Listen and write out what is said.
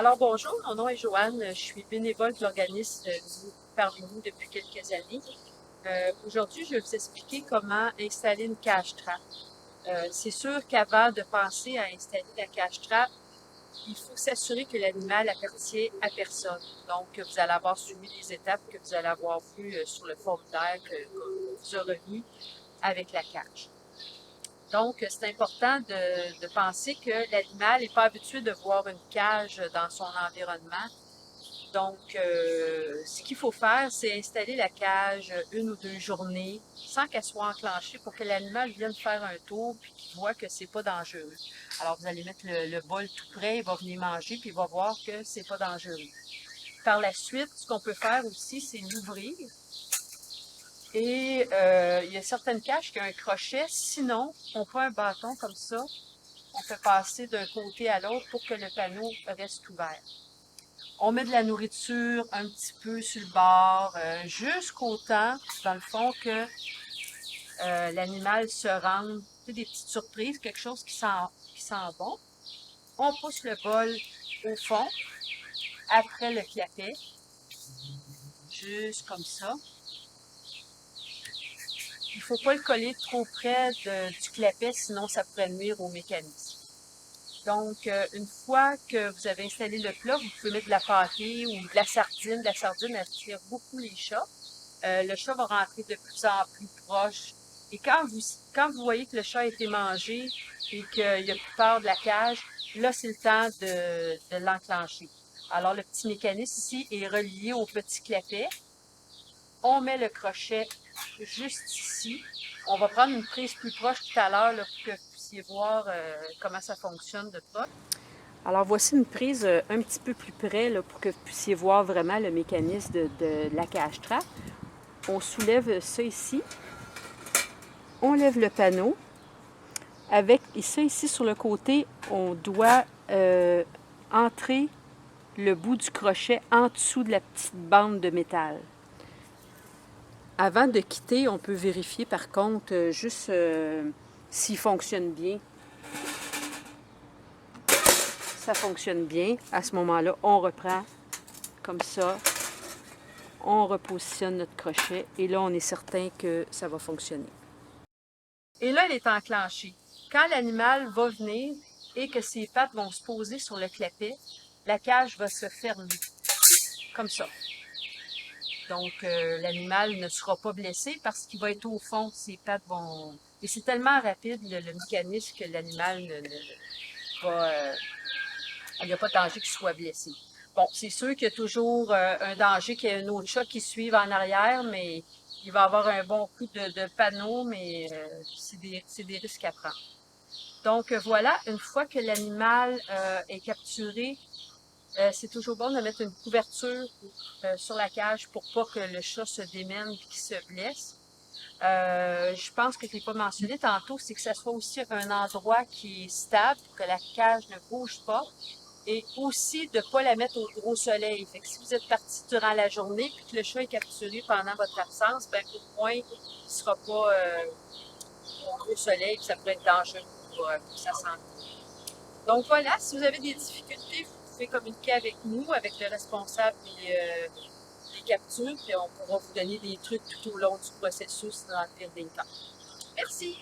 Alors bonjour, mon nom est Joanne, je suis bénévole de l'organisme parmi nous depuis quelques années. Aujourd'hui, je vais vous expliquer comment installer une cage trap. C'est sûr qu'avant de penser à installer la cage trap, il faut s'assurer que l'animal appartient à personne. Donc, vous allez avoir suivi les étapes que vous allez avoir vues sur le formulaire que vous a remis avec la cage. Donc, c'est important de penser que l'animal n'est pas habitué de voir une cage dans son environnement. Donc, ce qu'il faut faire, c'est installer la cage une ou deux journées sans qu'elle soit enclenchée pour que l'animal vienne faire un tour puis qu'il voit que c'est pas dangereux. Alors, vous allez mettre le bol tout près, il va venir manger puis il va voir que c'est pas dangereux. Par la suite, ce qu'on peut faire aussi, c'est l'ouvrir. Et il y a certaines cages qui ont un crochet. Sinon, on prend un bâton comme ça, on fait passer d'un côté à l'autre pour que le panneau reste ouvert. On met de la nourriture un petit peu sur le bord, jusqu'au temps, dans le fond, que l'animal se rende. C'est des petites surprises, quelque chose qui sent bon. On pousse le bol au fond, après le clapet, juste comme ça. Il ne faut pas le coller trop près du clapet, sinon ça pourrait nuire au mécanisme. Donc, une fois que vous avez installé le plat, vous pouvez mettre de la pâtée ou de la sardine. La sardine attire beaucoup les chats. Le chat va rentrer de plus en plus proche. Et quand vous voyez que le chat a été mangé et qu'il a plus peur de la cage, là, c'est le temps de l'enclencher. Alors, le petit mécanisme ici est relié au petit clapet. On met le crochet juste ici. On va prendre une prise plus proche tout à l'heure pour que vous puissiez voir comment ça fonctionne de proche. Alors voici une prise un petit peu plus près là, pour que vous puissiez voir vraiment le mécanisme de la cage trap. On soulève ça ici. On lève le panneau. Avec ça ici sur le côté, on doit entrer le bout du crochet en dessous de la petite bande de métal. Avant de quitter, on peut vérifier par contre juste s'il fonctionne bien. Ça fonctionne bien. À ce moment-là, on reprend comme ça. On repositionne notre crochet et là, on est certain que ça va fonctionner. Et là, elle est enclenchée. Quand l'animal va venir et que ses pattes vont se poser sur le clapet, la cage va se fermer, comme ça. Donc, l'animal ne sera pas blessé parce qu'il va être au fond, ses pattes vont... Et c'est tellement rapide, le mécanisme, que l'animal va... il n'y a pas de danger qu'il soit blessé. Bon, c'est sûr qu'il y a toujours un danger qu'il y ait un autre chat qui suive en arrière, mais il va avoir un bon coup de panneau, mais c'est des risques à prendre. Donc voilà, une fois que l'animal est capturé, c'est toujours bon de mettre une couverture sur la cage pour pas que le chat se démène et qu'il se blesse. Je pense que je l'ai pas mentionné tantôt, c'est que ça soit aussi un endroit qui est stable pour que la cage ne bouge pas. Et aussi de ne pas la mettre au gros soleil. Fait que si vous êtes parti durant la journée et que le chat est capturé pendant votre absence, ben au moins, il ne sera pas au gros soleil et ça pourrait être dangereux pour sa santé. Donc voilà, si vous avez des difficultés, vous pouvez communiquer avec nous, avec le responsable des captures, puis on pourra vous donner des trucs tout au long du processus dans le pire des cas. Merci!